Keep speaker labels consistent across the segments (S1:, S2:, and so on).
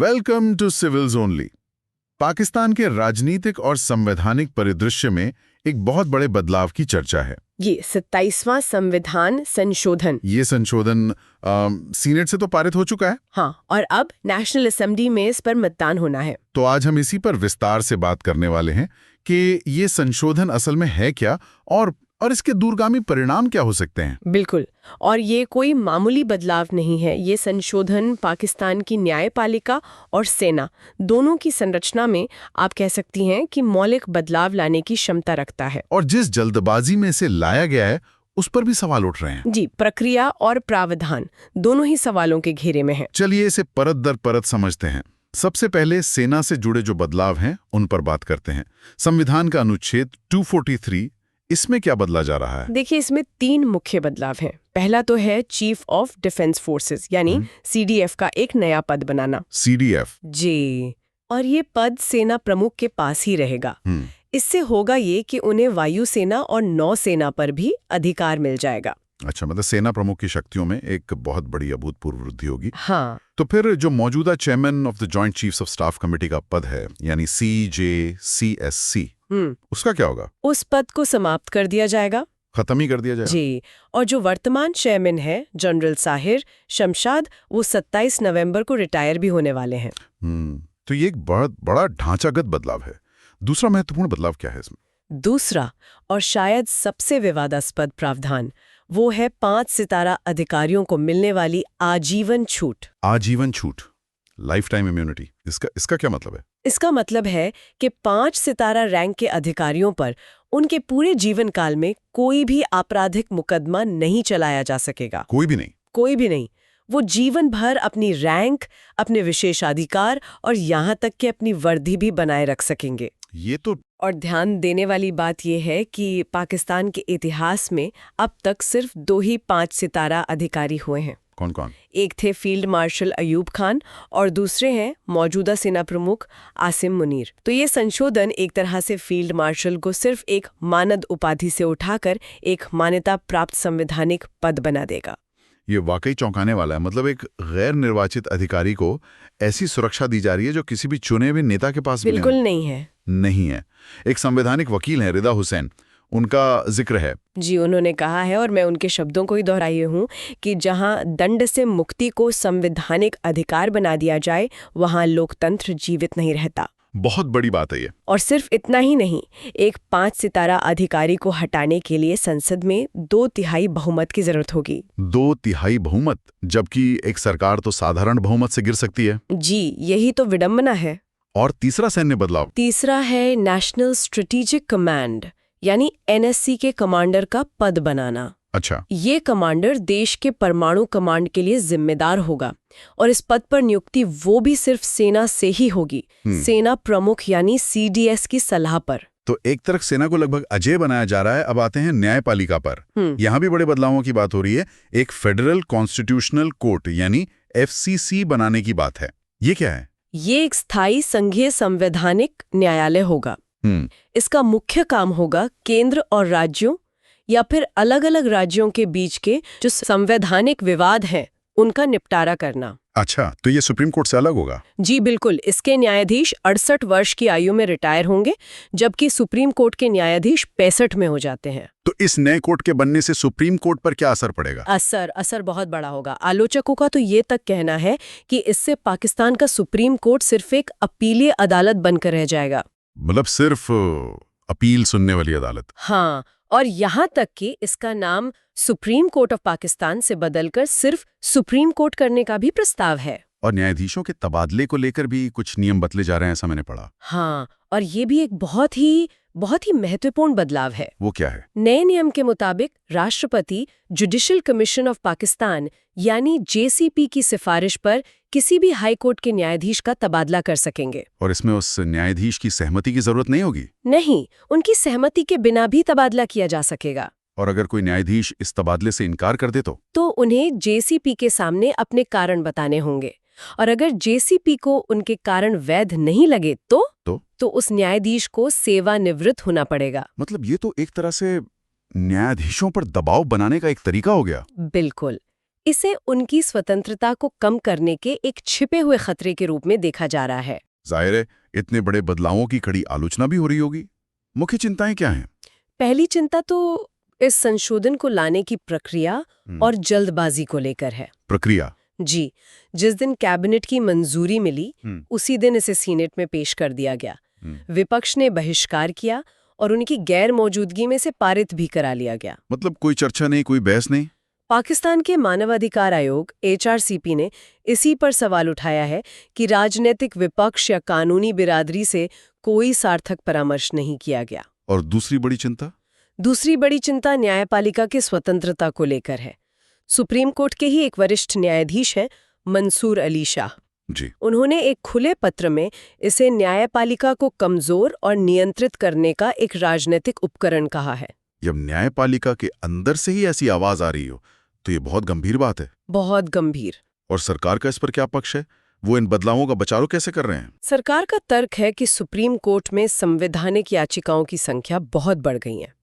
S1: Welcome to civils only. Pakistan के राजनीतिक और संवैधानिक परिदृश्य में एक बहुत बड़े बदलाव की चर्चा है।
S2: ये 27वां संविधान संशोधन।
S1: ये संशोधन सीनेट से तो पारित हो चुका है।
S2: हाँ, और अब नेशनल असेंबली में इस पर मतदान होना है।
S1: तो आज हम इसी पर विस्तार से बात करने वाले हैं कि ये संशोधन असल में है क्या और इसके दूरगामी परिणाम क्या हो सकते हैं।
S2: बिल्कुल, और ये कोई मामूली बदलाव नहीं है। ये संशोधन पाकिस्तान की न्यायपालिका और सेना दोनों की संरचना में आप कह सकती हैं कि मौलिक बदलाव लाने की क्षमता रखता है।
S1: और जिस जल्दबाजी में इसे लाया गया है उस पर भी सवाल उठ रहे हैं।
S2: जी, प्रक्रिया और प्रावधान दोनों ही सवालों के घेरे में है।
S1: चलिए इसे परत दर परत समझते हैं। सबसे पहले सेना से जुड़े जो बदलाव हैं उन पर बात करते हैं। संविधान का अनुच्छेद 243, इसमें क्या बदला जा रहा है?
S2: देखिए, इसमें 3 मुख्य बदलाव हैं। पहला तो है चीफ ऑफ डिफेंस फोर्सेस यानी सीडीएफ का एक नया पद बनाना।
S1: सीडीएफ
S2: जी, और ये पद सेना प्रमुख के पास ही रहेगा। इससे होगा ये कि उन्हें वायुसेना और नौसेना पर भी अधिकार मिल जाएगा।
S1: अच्छा, मतलब सेना प्रमुख की शक्तियों में एक बहुत बड़ी अभूतपूर्व वृद्धि होगी।
S2: हाँ,
S1: तो फिर जो मौजूदा chairman of the joint chiefs of staff committee का पद है यानी CJCSC, उसका क्या होगा?
S2: उस पद को समाप्त कर दिया जाएगा,
S1: खत्म ही कर दिया जाएगा।
S2: जी। और जो वर्तमान चेयरमैन है जनरल साहिर शमशाद, वो 27 नवंबर को रिटायर भी होने वाले हैं।
S1: तो ये एक बहुत बड़ा ढांचागत बदलाव है। दूसरा महत्वपूर्ण बदलाव क्या है इसमें?
S2: दूसरा और शायद सबसे विवादास्पद प्रावधान वो है 5 सितारा अधिकारियों को मिलने वाली आजीवन छूट।
S1: आजीवन छूट, लाइफ टाइम इम्यूनिटी। इसका क्या मतलब है?
S2: इसका मतलब है कि 5 सितारा रैंक के अधिकारियों पर उनके पूरे जीवन काल में कोई भी आपराधिक मुकदमा नहीं चलाया जा सकेगा।
S1: कोई भी नहीं?
S2: कोई भी नहीं। वो जीवन भर अपनी रैंक, अपने विशेषाधिकार और यहाँ तक कि अपनी वर्दी भी बनाए रख सकेंगे।
S1: ये तो
S2: और ध्यान देने वाली बात यह है कि पाकिस्तान के इतिहास में अब तक सिर्फ 2 ही 5 सितारा अधिकारी हुए हैं।
S1: कौन कौन?
S2: एक थे फील्ड मार्शल अयूब खान और दूसरे हैं मौजूदा सेना प्रमुख आसिम मुनीर। तो ये संशोधन एक तरह से फील्ड मार्शल को सिर्फ एक मानद उपाधि से उठाकर एक मान्यता प्राप्त संवैधानिक पद बना देगा।
S1: ये वाकई चौंकाने वाला है। मतलब एक गैर निर्वाचित अधिकारी को ऐसी सुरक्षा दी जा रही है जो किसी भी चुने हुए नेता के पास
S2: बिल्कुल नहीं है।
S1: एक संवैधानिक वकील हैं रिदा हुसैन, उनका जिक्र है।
S2: जी, उन्होंने कहा है और मैं उनके शब्दों को ही दोहराई हूँ कि जहाँ दंड से मुक्ति को संवैधानिक अधिकार बना दिया जाए वहाँ लोकतंत्र जीवित नहीं रहता।
S1: बहुत बड़ी बात है ये।
S2: और सिर्फ इतना ही नहीं, एक 5 सितारा अधिकारी को हटाने के लिए संसद में 2/3 बहुमत की जरूरत होगी।
S1: 2/3 बहुमत, जबकि एक सरकार तो साधारण बहुमत से गिर सकती है।
S2: जी, यही तो विडंबना है।
S1: और तीसरा सैन्य बदलाव?
S2: तीसरा है नेशनल स्ट्रेटेजिक कमांड यानी NSC के कमांडर का पद बनाना।
S1: अच्छा,
S2: ये कमांडर देश के परमाणु कमांड के लिए जिम्मेदार होगा और इस पद पर नियुक्ति वो भी सिर्फ सेना से ही होगी, सेना प्रमुख यानी CDS की सलाह पर।
S1: तो एक तरफ सेना को लगभग अजेय बनाया जा रहा है। अब आते हैं न्यायपालिका पर। यहाँ भी बड़े बदलावों की बात हो रही है। एक फेडरल कॉन्स्टिट्यूशनल कोर्ट यानी FCC बनाने की बात है। ये क्या है?
S2: ये एक स्थायी संघीय संवैधानिक न्यायालय होगा। इसका मुख्य काम होगा केंद्र और राज्यों या फिर अलग-अलग राज्यों के बीच के जो संवैधानिक विवाद हैं उनका निपटारा करना।
S1: अच्छा, तो ये सुप्रीम कोर्ट से अलग होगा?
S2: जी बिल्कुल। इसके न्यायाधीश 68 वर्ष की आयु में रिटायर होंगे, जबकि सुप्रीम कोर्ट के न्यायाधीश 65 में हो जाते हैं।
S1: तो इस नए कोर्ट के बनने से सुप्रीम कोर्ट पर क्या असर पड़ेगा?
S2: असर बहुत बड़ा होगा। आलोचकों का तो ये तक कहना है कि इससे पाकिस्तान का सुप्रीम कोर्ट सिर्फ एक अपीलीय अदालत बनकर रह जाएगा।
S1: मतलब सिर्फ अपील सुनने वाली अदालत?
S2: हाँ, और यहाँ तक कि इसका नाम सुप्रीम कोर्ट ऑफ पाकिस्तान से बदलकर सिर्फ सुप्रीम कोर्ट करने का भी प्रस्ताव है।
S1: और न्यायाधीशों के तबादले को लेकर भी कुछ नियम बदले जा रहे हैं, ऐसा मैंने पढ़ा।
S2: हाँ, और ये भी एक बहुत ही महत्वपूर्ण बदलाव है।
S1: वो क्या है?
S2: नए नियम के मुताबिक राष्ट्रपति जुडिशियल कमीशन ऑफ पाकिस्तान यानी JCP की सिफारिश पर किसी भी हाई कोर्ट के न्यायाधीश का तबादला कर सकेंगे।
S1: और इसमें उस न्यायाधीश की सहमति की जरूरत नहीं होगी?
S2: नहीं, उनकी सहमति के बिना भी तबादला किया जा सकेगा।
S1: और अगर कोई न्यायाधीश इस तबादले से इनकार कर दे तो
S2: उन्हें JCP के सामने अपने कारण बताने होंगे। और अगर JCP को उनके कारण वैध नहीं लगे तो उस न्यायाधीश को सेवानिवृत्त होना पड़ेगा।
S1: मतलब ये तो एक तरह से न्यायाधीशों पर दबाव बनाने का एक तरीका हो गया।
S2: बिल्कुल। इसे उनकी स्वतंत्रता को कम करने के एक छिपे हुए खतरे के रूप में देखा जा रहा है।
S1: जाहिर है इतने बड़े बदलावों की कड़ी आलोचना भी हो रही होगी। मुख्य चिंताएं क्या हैं?
S2: पहली चिंता तो इस संशोधन को लाने की प्रक्रिया और जल्दबाजी को लेकर है।
S1: प्रक्रिया?
S2: जी, जिस दिन कैबिनेट की मंजूरी मिली उसी दिन इसे सीनेट में पेश कर दिया गया। विपक्ष ने बहिष्कार किया और उनकी गैर मौजूदगी में से पारित भी करा लिया गया।
S1: मतलब कोई चर्चा नहीं, कोई बहस नहीं?
S2: पाकिस्तान के मानवाधिकार आयोग HRCP ने इसी पर सवाल उठाया है कि राजनीतिक विपक्ष या कानूनी बिरादरी से कोई सार्थक परामर्श नहीं किया गया।
S1: और दूसरी बड़ी चिंता?
S2: दूसरी बड़ी चिंता न्यायपालिका की स्वतंत्रता को लेकर है। सुप्रीम कोर्ट के ही एक वरिष्ठ न्यायाधीश हैं मंसूर अली शाह
S1: जी।
S2: उन्होंने एक खुले पत्र में इसे न्यायपालिका को कमजोर और नियंत्रित करने का एक राजनीतिक उपकरण कहा है।
S1: जब न्यायपालिका के अंदर से ही ऐसी आवाज आ रही हो तो ये बहुत गंभीर बात है।
S2: बहुत गंभीर।
S1: और सरकार का इस पर क्या पक्ष है? वो इन बदलावों का बचाव कैसे कर रहे हैं?
S2: सरकार का तर्क है कि सुप्रीम कोर्ट में संवैधानिक याचिकाओं की संख्या बहुत बढ़ गई है,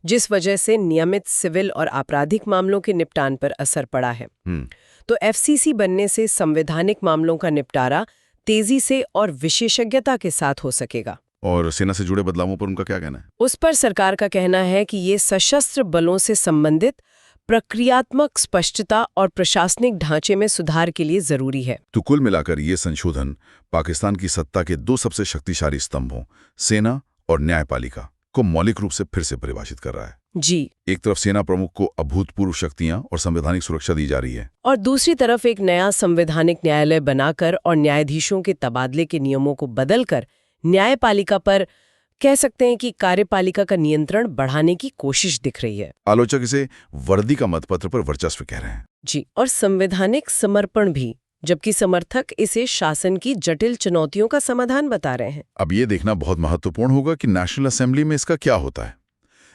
S2: जिस वजह से नियमित सिविल और आपराधिक मामलों के निपटान पर असर पड़ा है। तो FCC बनने से संवैधानिक मामलों का निपटारा तेजी से और विशेषज्ञता के साथ हो सकेगा।
S1: और सेना से जुड़े बदलावों पर उनका क्या कहना है?
S2: उस पर सरकार का कहना है कि ये सशस्त्र बलों से संबंधित प्रक्रियात्मक स्पष्टता और प्रशासनिक ढांचे में सुधार के लिए जरूरी है।
S1: तो कुल मिलाकर ये संशोधन पाकिस्तान की सत्ता के दो सबसे शक्तिशाली स्तंभों, सेना और न्यायपालिका, को मौलिक रूप से फिर से परिभाषित कर रहा है।
S2: जी।
S1: एक तरफ सेना प्रमुख को अभूतपूर्व शक्तियां और संवैधानिक सुरक्षा दी जा रही है,
S2: और दूसरी तरफ एक नया संवैधानिक न्यायालय बनाकर और न्यायाधीशों के तबादले के नियमों को बदलकर न्यायपालिका पर, कह सकते हैं कि कार्यपालिका का नियंत्रण बढ़ाने की कोशिश दिख रही है।
S1: आलोचक इसे वर्दी का मतपत्र पर वर्चस्व कह रहे हैं।
S2: जी, और संवैधानिक समर्पण भी, जबकि समर्थक इसे शासन की जटिल चुनौतियों का समाधान बता रहे हैं।
S1: अब ये देखना बहुत महत्वपूर्ण होगा कि नेशनल असेंबली में इसका क्या होता है।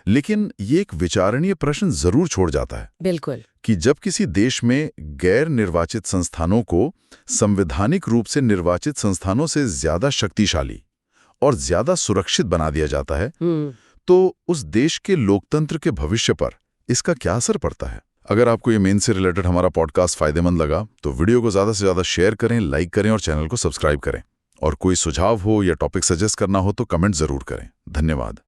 S1: लेकिन ये एक विचारणीय प्रश्न जरूर छोड़ जाता है।
S2: बिल्कुल।
S1: कि जब किसी देश में गैर निर्वाचित संस्थानों को संवैधानिक रूप से निर्वाचित संस्थानों से ज्यादा शक्तिशाली और ज्यादा सुरक्षित बना दिया जाता है, तो उस देश के लोकतंत्र के भविष्य पर इसका क्या असर पड़ता है। अगर आपको ये मेन से रिलेटेड हमारा पॉडकास्ट फायदेमंद लगा तो वीडियो को ज्यादा से ज्यादा शेयर करें, लाइक करें और चैनल को सब्सक्राइब करें। और कोई सुझाव हो या टॉपिक सजेस्ट करना हो तो कमेंट जरूर करें। धन्यवाद।